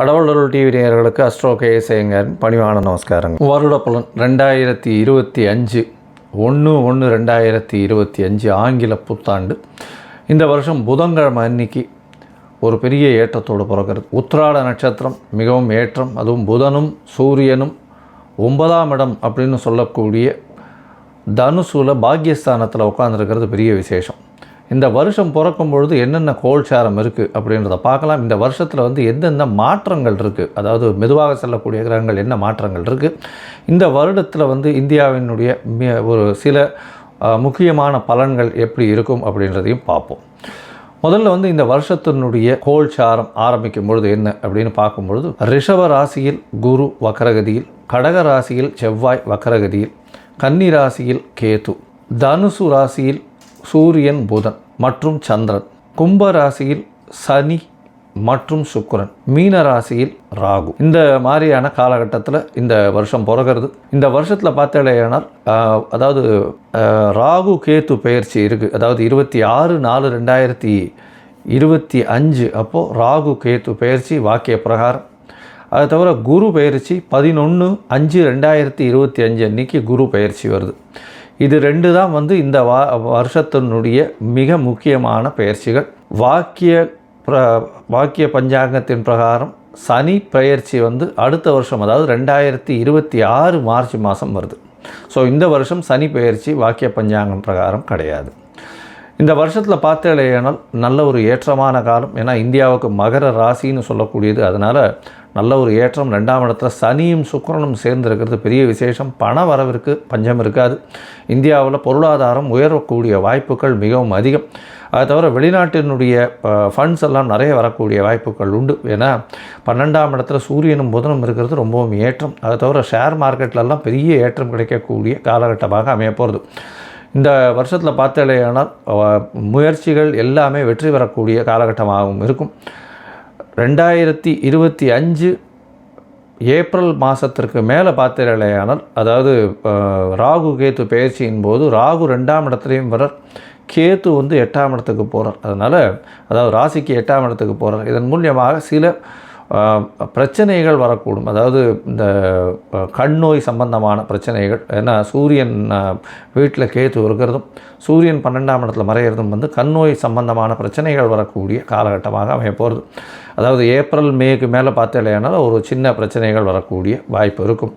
கடவுளருள் TV நேயர்களுக்கு astro KS ஐயங்காரின் பணிவான நமஸ்காரங்கள். வருட பலன் 2025 1/1/2025 ஆங்கில புத்தாண்டு. இந்த வருஷம் புதன்கிழமை அன்னைக்கு ஒரு பெரிய ஏற்றத்தோடு பிறக்கிறது. உத்திராட நட்சத்திரம் மிகவும் ஏற்றம். அதுவும் புதனும் சூரியனும் 9ஆம் இடம் அப்படின்னு சொல்லக்கூடிய தனுசுல பாக்கியஸ்தானத்தில் உட்காந்துருக்கிறது பெரிய விசேஷம். இந்த வருஷம் பிறக்கும் பொழுது என்னென்ன கோல்சாரம் இருக்குது அப்படின்றத பார்க்கலாம். இந்த வருஷத்தில் எந்தெந்த மாற்றங்கள் இருக்குது, அதாவது மெதுவாக செல்லக்கூடிய கிரகங்கள் என்ன மாற்றங்கள் இருக்குது, இந்த வருடத்தில் இந்தியாவினுடைய ஒரு சில முக்கியமான பலன்கள் எப்படி இருக்கும் அப்படின்றதையும் பார்ப்போம். முதல்ல இந்த வருஷத்தினுடைய கோல்சாரம் ஆரம்பிக்கும் பொழுது என்ன அப்படின்னு பார்க்கும்பொழுது, ரிஷப ராசியில் குரு வக்கரகதியில், கடக ராசியில் செவ்வாய் வக்கரகதியில், கன்னி ராசியில் கேது, தனுசு ராசியில் சூரியன் புதன் மற்றும் சந்திரன், கும்ப ராசியில் சனி மற்றும் சுக்கிரன், மீன ராசியில் ராகு. இந்த மாதிரியான காலகட்டத்தில் இந்த வருஷம் பிறகுறது. இந்த வருஷத்தில் பார்த்தேனால் அதாவது ராகு கேத்து பெயர்ச்சி இருக்குது. அதாவது 26/4/2025 அப்போது ராகு கேத்து பெயர்ச்சி வாக்கிய பிரகாரம். அதை தவிர குரு பயிற்சி 11/5/2025 அன்றைக்கி குரு பயிற்சி வருது. இது ரெண்டு தான் இந்த வருஷத்தினுடைய மிக முக்கியமான பயிற்சிகள். வாக்கிய பஞ்சாங்கத்தின் பிரகாரம் சனி பயிற்சி அடுத்த வருஷம், அதாவது 2026 மார்ச் மாதம் வருது. ஸோ இந்த வருஷம் சனி பயிற்சி வாக்கிய பஞ்சாங்கம் பிரகாரம் கிடையாது. இந்த வருஷத்தில் பார்த்தேனால் நல்ல ஒரு ஏற்றமான காலம். ஏன்னா இந்தியாவுக்கு மகர ராசின்னு சொல்லக்கூடியது. அதனால் நல்ல ஒரு ஏற்றம். 2ஆம் இடத்துல சனியும் சுக்கிரனும் சேர்ந்திருக்கிறது பெரிய விசேஷம். பண வரவிற்கு பஞ்சம் இருக்காது. இந்தியாவில் பொருளாதாரம் உயரக்கூடிய வாய்ப்புகள் மிகவும் அதிகம். அதை தவிர வெளிநாட்டினுடைய ஃபண்ட்ஸ் எல்லாம் நிறைய வரக்கூடிய வாய்ப்புகள் உண்டு. ஏன்னா 12ஆம் இடத்துல சூரியனும் புதனும் இருக்கிறது ரொம்பவும் ஏற்றம். அதை தவிர ஷேர் மார்க்கெட்லலாம் பெரிய ஏற்றம் கிடைக்கக்கூடிய காலகட்டமாக அமைய போகிறது. இந்த வருஷத்தில் பார்த்தேனால் முயற்சிகள் எல்லாமே வெற்றி பெறக்கூடிய காலகட்டமாகவும் இருக்கும். 2025 ஏப்ரல் மாதத்திற்கு மேலே பார்த்தேனால், அதாவது ராகு கேத்து பயிற்சியின் போது ராகு 2ஆம் இடத்துலையும் வரார், கேத்து 8ஆம் இடத்துக்கு போகிறார். அதனால் அதாவது ராசிக்கு 8ஆம் இடத்துக்கு போகிறார். இதன் மூலியமாக சில பிரச்சனைகள் வரக்கூடும். அதாவது இந்த கண் நோய் சம்பந்தமான பிரச்சனைகள். ஏன்னா சூரியன் வீட்டில் கேத்து இருக்கிறதும் சூரியன் 12ஆம் இடத்துல மறையிறதும் கண் நோய் சம்பந்தமான பிரச்சனைகள் வரக்கூடிய காலகட்டமாக அமைய போகிறது. அதாவது ஏப்ரல் மேக்கு மேலே பார்த்தேனால் ஒரு சின்ன பிரச்சனைகள் வரக்கூடிய வாய்ப்பு இருக்கும்.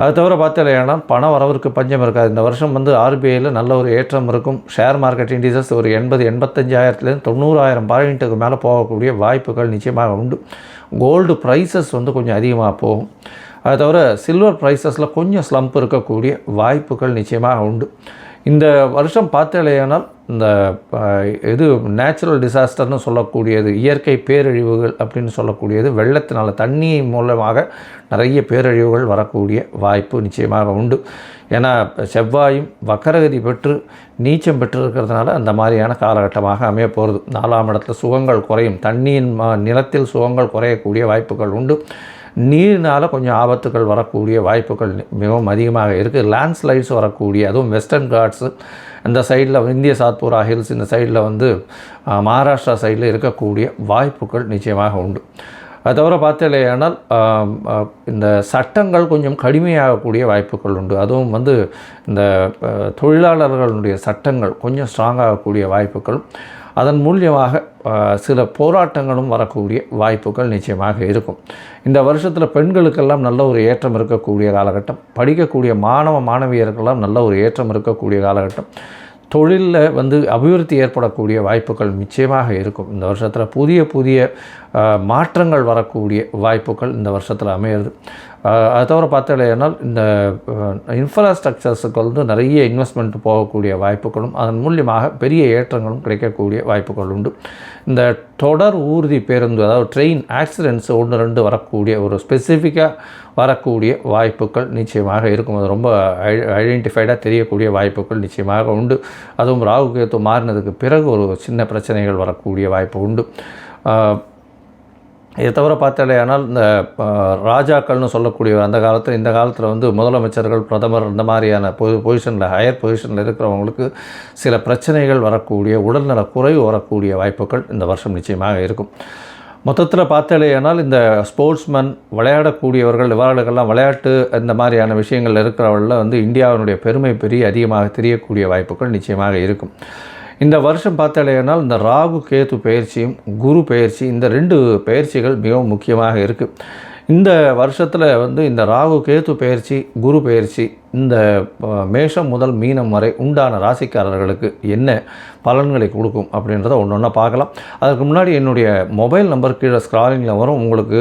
அது தவிர பார்த்தேனால் பண வரவிற்கு பஞ்சம் இருக்காது. இந்த வருஷம் ஆர்பிஐயில் நல்ல ஒரு ஏற்றம் இருக்கும். ஷேர் மார்க்கெட் இண்டிசஸ் ஒரு 80-85,000 90,000 பாயிண்ட்டுக்கு மேலே போகக்கூடிய வாய்ப்புகள் நிச்சயமாக உண்டு. கோல்டு ப்ரைஸஸ் கொஞ்சம் அதிகமாக போகும். அது தவிர சில்வர் ப்ரைஸஸில் கொஞ்சம் ஸ்லம்ப் இருக்கக்கூடிய வாய்ப்புகள் நிச்சயமாக உண்டு. இந்த வருஷம் பார்த்தேனால் இந்த இது நேச்சுரல் டிசாஸ்டர்னு சொல்லக்கூடியது, இயற்கை பேரழிவுகள் அப்படின்னு சொல்லக்கூடியது, வெள்ளத்தினால் தண்ணி மூலமாக நிறைய பேரழிவுகள் வரக்கூடிய வாய்ப்பு நிச்சயமாக உண்டு. ஏன்னா செவ்வாயும் வக்கரகதி பெற்று நீச்சம் பெற்றிருக்கிறதுனால அந்த மாதிரியான காலகட்டமாக அமைய போகிறது. 4ஆம் இடத்துல சுகங்கள் குறையும். தண்ணியின் நிலத்தில் சுகங்கள் குறையக்கூடிய வாய்ப்புகள் உண்டு. நீரினால் கொஞ்சம் ஆபத்துகள் வரக்கூடிய வாய்ப்புகள் மிகவும் அதிகமாக இருக்குது. லேண்ட்ஸ்லைட்ஸ் வரக்கூடிய, அதுவும் வெஸ்டர்ன் காட்ஸு அந்த சைடில், இந்திய சாத்பூரா ஹில்ஸ் இந்த சைடில் மகாராஷ்டிரா சைடில் இருக்கக்கூடிய வாய்ப்புகள் நிச்சயமாக உண்டு. அது தவிர பார்த்தேனால் இந்த சட்டங்கள் கொஞ்சம் கடுமையாகக்கூடிய வாய்ப்புகள் உண்டு. அதுவும் இந்த தொழிலாளர்களுடைய சட்டங்கள் கொஞ்சம் ஸ்ட்ராங்காகக்கூடிய வாய்ப்புகள், அதன் மூலியமாக சில போராட்டங்களும் வரக்கூடிய வாய்ப்புகள் நிச்சயமாக இருக்கும். இந்த வருஷத்தில் பெண்களுக்கெல்லாம் நல்ல ஒரு ஏற்றம் இருக்கக்கூடிய காலகட்டம். படிக்கக்கூடிய மாணவ மாணவியருக்கெல்லாம் நல்ல ஒரு ஏற்றம் இருக்கக்கூடிய காலகட்டம். தொழிலில் அபிவிருத்தி ஏற்படக்கூடிய வாய்ப்புகள் நிச்சயமாக இருக்கும். இந்த வருஷத்தில் புதிய மாற்றங்கள் வரக்கூடிய வாய்ப்புகள் இந்த வருஷத்தில் அமையிறது. அது தவிர பார்த்தேனால் இந்த இன்ஃப்ராஸ்ட்ரக்சர்ஸுக்கு நிறைய இன்வெஸ்ட்மெண்ட் போகக்கூடிய வாய்ப்புகளும் அதன் மூலியமாக பெரிய ஏற்றங்களும் கிடைக்கக்கூடிய வாய்ப்புகள் உண்டு. இந்த தொடர் ஊர்தி பேருந்து, அதாவது ட்ரெயின் ஆக்சிடென்ட்ஸ் 1-2 வரக்கூடிய ஒரு ஸ்பெசிஃபிக்காக வரக்கூடிய வாய்ப்புகள் நிச்சயமாக இருக்கும். அது ரொம்ப ஐடென்டிஃபைடாக தெரியக்கூடிய வாய்ப்புகள் நிச்சயமாக உண்டு. அதுவும் ராகு கேத்து மாறினதுக்கு பிறகு ஒரு சின்ன பிரச்சனைகள் வரக்கூடிய வாய்ப்பு உண்டு. இதை தவிர பார்த்தாலேயானால் இந்த ராஜாக்கள்னு சொல்லக்கூடிய அந்த காலத்தில், இந்த காலத்தில் முதலமைச்சர்கள், பிரதமர் இந்த மாதிரியான பொசிஷனில், ஹையர் பொசிஷனில் இருக்கிறவங்களுக்கு சில பிரச்சனைகள் வரக்கூடிய, உடல்நல குறைவு வரக்கூடிய வாய்ப்புகள் இந்த வருஷம் நிச்சயமாக இருக்கும். மொத்தத்தில் பார்த்தாலேயானால் இந்த ஸ்போர்ட்ஸ்மேன் விளையாடக்கூடியவர்கள் இவர்களுக்கெல்லாம் விளையாட்டு இந்த மாதிரியான விஷயங்கள் இருக்கிறவர்களில் வந்து இந்தியாவினுடைய பெருமை அதிகமாக தெரியக்கூடிய வாய்ப்புகள் நிச்சயமாக இருக்கும். இந்த வருஷம் பார்த்தாலேயானால் இந்த ராகு கேது பயிற்சியும் குரு பயிற்சி இந்த 2 பயிற்சிகள் மிகவும் முக்கியமாக இருக்குது. இந்த வருஷத்தில் வந்து இந்த ராகு கேது பயிற்சி குரு பயிற்சி இந்த மேஷம் முதல் மீனம் வரை உண்டான ராசிக்காரர்களுக்கு என்ன பலன்களை கொடுக்கும் அப்படின்றத ஒன்று ஒன்றா பார்க்கலாம். அதுக்கு முன்னாடி என்னுடைய மொபைல் நம்பர் கீழே ஸ்க்ராலிங்கில் வரும். உங்களுக்கு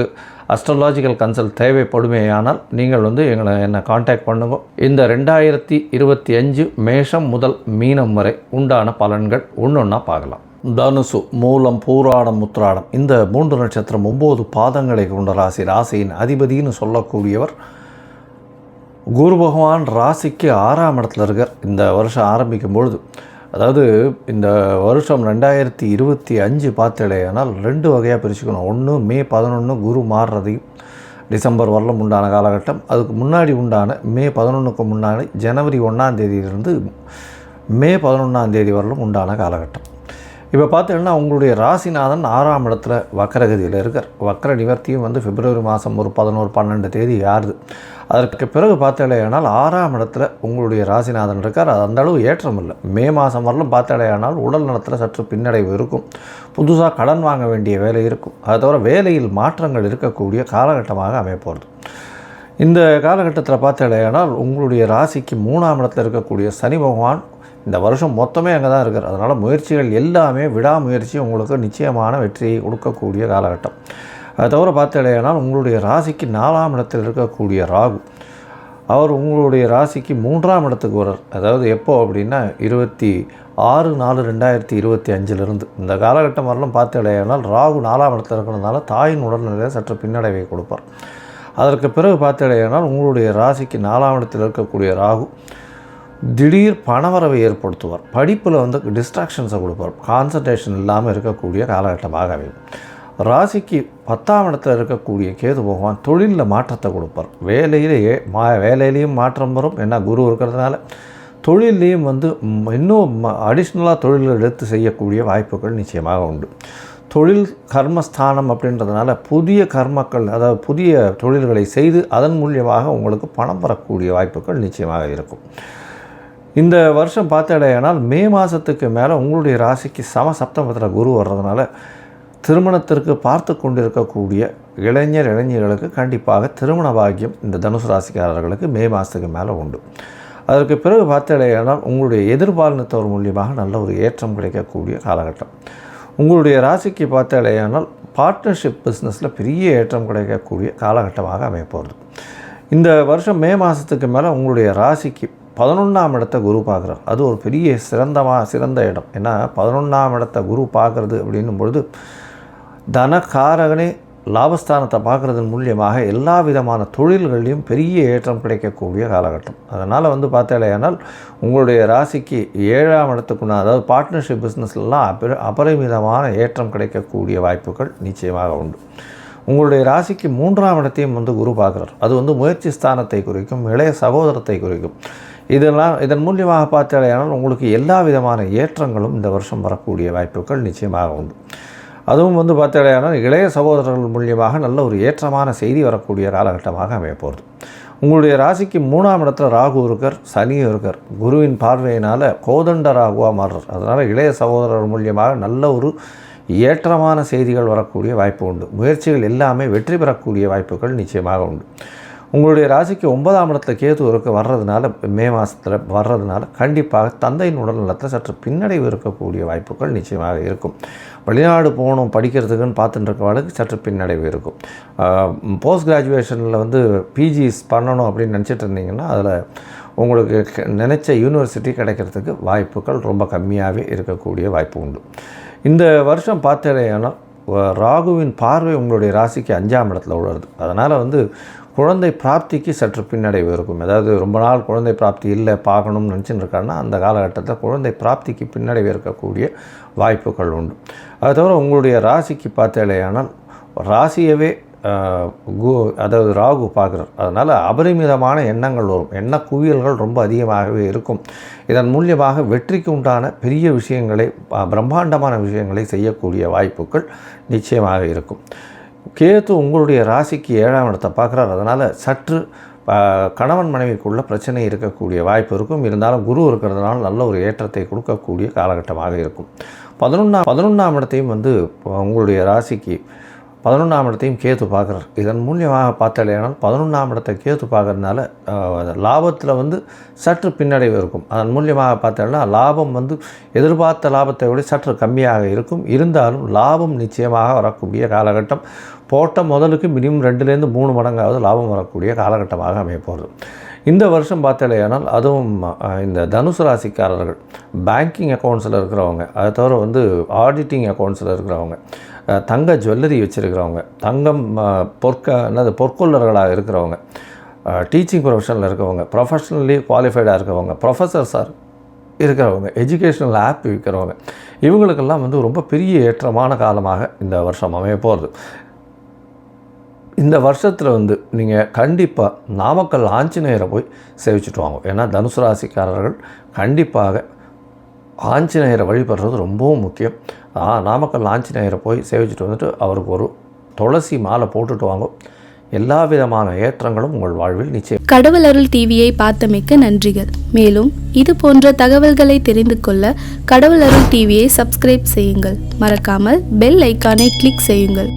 அஸ்ட்ராலாஜிக்கல் கன்சல்ட் தேவைப்படுமேயானால் நீங்கள் வந்து என்னை காண்டாக்ட் பண்ணுங்க. இந்த 2025 மேஷம் முதல் மீனம் வரை உண்டான பலன்கள் ஒன்று ஒன்றா பார்க்கலாம். தனுசு, மூலம், பூராடம், உத்திராடம் இந்த 3 நட்சத்திரம் 9 பாதங்களை கொண்ட ராசியின் அதிபதினு சொல்லக்கூடியவர் குரு பகவான். ராசிக்கு 6ஆம் இடத்துல இருக்கார். இந்த வருஷம் ஆரம்பிக்கும் பொழுது, அதாவது இந்த வருஷம் 2025 பார்த்தாலேயானால் 2 வகையாக பிரிச்சுக்கணும். ஒன்று மே 11 குரு மாறுறதையும் டிசம்பர் வரலும் உண்டான காலகட்டம். அதுக்கு முன்னாடி உண்டான மே 11க்கு முன்னாடி ஜனவரி 1ஆம் தேதியிலிருந்து மே 11ஆம் தேதி வரலும் உண்டான காலகட்டம். இப்போ பார்த்தீங்கன்னா உங்களுடைய ராசிநாதன் 6ஆம் இடத்துல வக்கரகதியில் இருக்கார். வக்கர நிவர்த்தியும் வந்து பிப்ரவரி மாதம் ஒரு 11-12 தேதி ஆறுது. அதற்கு பிறகு பார்த்தாலேயானால் 6ஆம் இடத்துல உங்களுடைய ராசிநாதன் இருக்கார். அது அந்தளவு ஏற்றம் இல்லை. மே மாதம் வரலும் பார்த்தாலேயானால் உடல் நலத்தில் சற்று பின்னடைவு இருக்கும். புதுசாக கடன் வாங்க வேண்டிய வேலை இருக்கும். அதை தவிர வேலையில் மாற்றங்கள் இருக்கக்கூடிய காலகட்டமாக அமையப்போகிறது. இந்த காலகட்டத்தில் பார்த்தாலேயானால் உங்களுடைய ராசிக்கு 3ஆம் இடத்துல இருக்கக்கூடிய சனி பகவான் இந்த வருஷம் மொத்தமே அங்கே தான் இருக்கார். அதனால் முயற்சிகள் எல்லாமே விடாமுயற்சி உங்களுக்கு நிச்சயமான வெற்றியை கொடுக்கக்கூடிய காலகட்டம். அதை தவிர பார்த்தாலேயானால் உங்களுடைய ராசிக்கு 4ஆம் இடத்தில் இருக்கக்கூடிய ராகு அவர் உங்களுடைய ராசிக்கு 3ஆம் இடத்துக்கு வர்றார். அதாவது எப்போ அப்படின்னா 26/4/2025 இந்த காலகட்டம் வரலும் பார்த்தாலேயானால் ராகு 4ஆம் இடத்தில் இருக்கிறதுனால தாயின் உடல்நிலையில் சற்று பின்னடைவை கொடுப்பார். அதற்கு பிறகு பார்த்தாலேயானால் உங்களுடைய ராசிக்கு 4ஆம் இடத்தில் இருக்கக்கூடிய ராகு திடீர் பணவரவை ஏற்படுத்துவார். படிப்பில் வந்து டிஸ்ட்ராக்ஷன்ஸை கொடுப்பார். கான்சன்ட்ரேஷன் இல்லாமல் இருக்கக்கூடிய காலகட்டமாக அமையும். ராசிக்கு 10ஆம் இடத்தில் இருக்கக்கூடிய கேது பகவான் தொழிலில் மாற்றத்தை கொடுப்பார். வேலையிலேயும் மாற்றம் வரும். ஏன்னா குரு இருக்கிறதுனால தொழிலையும் வந்து இன்னும் அடிஷ்னலாக தொழில்கள் எடுத்து செய்யக்கூடிய வாய்ப்புகள் நிச்சயமாக உண்டு. தொழில் கர்மஸ்தானம் அப்படின்றதுனால புதிய கர்மக்கள், அதாவது புதிய தொழில்களை செய்து அதன் மூலியமாக உங்களுக்கு பணம் வரக்கூடிய வாய்ப்புகள் நிச்சயமாக இருக்கும். இந்த வருஷம் பார்த்தாலேயானால் மே மாதத்துக்கு மேலே உங்களுடைய ராசிக்கு சப்தமத்தில் குரு வர்றதுனால திருமணத்திற்கு பார்த்து கொண்டிருக்கக்கூடிய இளைஞர்களுக்கு கண்டிப்பாக திருமண பாக்கியம் இந்த தனுசு ராசிக்காரர்களுக்கு மே மாதத்துக்கு மேலே உண்டு. அதற்கு பிறகு பார்த்தாலேயானால் உங்களுடைய எதிர்பாலினத்தவர் மூலியமாக நல்ல ஒரு ஏற்றம் கிடைக்கக்கூடிய காலகட்டம். உங்களுடைய ராசிக்கு பார்த்தாலேயானால் பார்ட்னர்ஷிப் பிஸ்னஸில் பெரிய ஏற்றம் கிடைக்கக்கூடிய காலகட்டமாக அமையப்போகிறது. இந்த வருஷம் மே மாதத்துக்கு மேலே உங்களுடைய ராசிக்கு 11ஆம் இடத்தை குரு பார்க்குறார். அது ஒரு பெரிய சிறந்த இடம். ஏன்னா 11ஆம் இடத்தை குரு பார்க்குறது அப்படின்னும் பொழுது தனக்காரகனே லாபஸ்தானத்தை பார்க்குறதன் மூலியமாக எல்லா விதமான தொழில்களையும் பெரிய ஏற்றம் கிடைக்கக்கூடிய காலகட்டம். அதனால் வந்து பார்த்தாலேயானால் உங்களுடைய ராசிக்கு 7ஆம் இடத்துக்குன்னா, அதாவது பார்ட்னர்ஷிப் பிஸ்னஸ்லாம் அபரிமிதமான ஏற்றம் கிடைக்கக்கூடிய வாய்ப்புகள் நிச்சயமாக உண்டு. உங்களுடைய ராசிக்கு 3ஆம் இடத்தையும் வந்து குரு பார்க்குறார். அது வந்து முயற்சி ஸ்தானத்தை குறிக்கும், இளைய சகோதரத்தை குறிக்கும். இதன் மூலியமாக பார்த்தாலேயானால் உங்களுக்கு எல்லா விதமான ஏற்றங்களும் இந்த வருஷம் வரக்கூடிய வாய்ப்புகள் நிச்சயமாக உண்டு. அதுவும் வந்து பார்த்தாலேயானால் இளைய சகோதரர்கள் மூலியமாக நல்ல ஒரு ஏற்றமான செய்தி வரக்கூடிய காலகட்டமாக அமையப்போகிறது. உங்களுடைய ராசிக்கு 3ஆம் இடத்துல ராகு இருக்கார், சனியும் இருக்கார். குருவின் பார்வையினால் கோதண்ட ராகுவாக மாறுறார். அதனால் இளைய சகோதரர் மூலியமாக நல்ல ஒரு ஏற்றமான செய்திகள் வரக்கூடிய வாய்ப்பு உண்டு. முயற்சிகள் எல்லாமே வெற்றி பெறக்கூடிய வாய்ப்புகள் நிச்சயமாக உண்டு. உங்களுடைய ராசிக்கு 9ஆம் இடத்துல கேது வர்றதுனால மே மாதத்தில் வர்றதுனால கண்டிப்பாக தந்தையின் உடல் நலத்தில் சற்று பின்னடைவு இருக்கக்கூடிய வாய்ப்புகள் நிச்சயமாக இருக்கும். வெளிநாடு போகணும் படிக்கிறதுக்குன்னு பார்த்துட்டு இருக்கவங்களுக்கு சற்று பின்னடைவு இருக்கும். போஸ்ட் கிராஜுவேஷனில் வந்து பிஜிஸ் பண்ணணும் அப்படின்னு நினச்சிட்டு இருந்தீங்கன்னா அதில் உங்களுக்கு நினச்ச யூனிவர்சிட்டி கிடைக்கிறதுக்கு வாய்ப்புகள் ரொம்ப கம்மியாகவே இருக்கக்கூடிய வாய்ப்பு உண்டு. இந்த வருஷம் பார்த்தாலேயானால் ராகுவின் பார்வை உங்களுடைய ராசிக்கு 5ஆம் இடத்துல விழுறது. அதனால் வந்து குழந்தை பிராப்திக்கு சற்று பின்னடைவு இருக்கும். அதாவது ரொம்ப நாள் குழந்தை பிராப்தி இல்லை பார்க்கணும்னு நினச்சின்னு இருக்காங்கன்னா அந்த காலகட்டத்தில் குழந்தை பிராப்திக்கு பின்னடைவு இருக்கக்கூடிய வாய்ப்புகள் உண்டு. அது தவிர உங்களுடைய ராசிக்கு பார்த்தாலேயானால் ராசியவே அதாவது ராகு பார்க்குறார். அதனால் அபரிமிதமான எண்ணங்கள் வரும், எண்ண குவியல்கள் ரொம்ப அதிகமாகவே இருக்கும். இதன் மூலியமாக வெற்றிக்கு உண்டான பெரிய விஷயங்களை, பிரம்மாண்டமான விஷயங்களை செய்யக்கூடிய வாய்ப்புகள் நிச்சயமாக இருக்கும். கேது உங்களுடைய ராசிக்கு 7ஆம் இடத்தை பார்க்குறார். அதனால் சற்று கணவன் மனைவிக்குள்ள பிரச்சனை இருக்கக்கூடிய வாய்ப்பு இருக்கும். இருந்தாலும் குரு இருக்கிறதுனால நல்ல ஒரு ஏற்றத்தை கொடுக்கக்கூடிய காலகட்டமாக இருக்கும். 11ஆம் இடத்தையும் உங்களுடைய ராசிக்கு 11ஆம் இடத்தையும் கேது பார்க்குறார். இதன் மூலியமாக பார்த்தாலேனால் 11ஆம் இடத்தை கேது பார்க்கறதுனால லாபத்தில் சற்று பின்னடைவு இருக்கும். அதன் மூலியமாக பார்த்தாலேனா லாபம் எதிர்பார்த்த லாபத்தை விட சற்று கம்மியாக இருக்கும். இருந்தாலும் லாபம் நிச்சயமாக வரக்கூடிய காலகட்டம். போட்ட முதலுக்கு மினிமம் 2லேருந்து 3 மடங்காவது லாபம் வரக்கூடிய காலகட்டமாக அமையப்போகிறது. இந்த வருஷம் பார்த்தாலேயானால் அதுவும் இந்த தனுசு ராசிக்காரர்கள் பேங்கிங் அக்கௌண்ட்ஸில் இருக்கிறவங்க, அதை தவிர ஆடிட்டிங் அக்கௌண்ட்ஸில் இருக்கிறவங்க, தங்க ஜுவல்லரி வச்சுருக்கிறவங்க, தங்கம் பொற்கொள்ளர்களாக இருக்கிறவங்க, டீச்சிங் ப்ரொஃபஷனில் இருக்கிறவங்க, ப்ரொஃபஷ்னலி குவாலிஃபைடாக இருக்கிறவங்க, ப்ரொஃபஸர்ஸாக இருக்கிறவங்க, எஜுகேஷ்னல் ஆப் விற்கிறவங்க, இவங்களுக்கெல்லாம் ரொம்ப பெரிய ஏற்றமான காலமாக இந்த வருஷம் அமைய போகிறது. இந்த வருஷத்தில் நீங்கள் கண்டிப்பாக நாமக்கல் ஆஞ்சநேயரை போய் சேவிச்சுட்டு வாங்க. ஏன்னா தனுசு ராசிக்காரர்கள் கண்டிப்பாக ஆஞ்சநேயரை வழிபடுறது ரொம்பவும் முக்கியம். நாமக்கல் ஆஞ்சநேயரை போய் சேவிச்சுட்டு அவருக்கு ஒரு துளசி மாலை போட்டுட்டு வாங்க. எல்லா விதமான ஏற்றங்களும் உங்கள் வாழ்வில் நிச்சயம். கடவுள் அருள் டிவியை பார்த்தமைக்க நன்றிகள். மேலும் இது போன்ற தகவல்களை தெரிந்து கொள்ள கடவுள் அருள் டிவியை சப்ஸ்கிரைப் செய்யுங்கள். மறக்காமல் பெல் ஐக்கானை கிளிக் செய்யுங்கள்.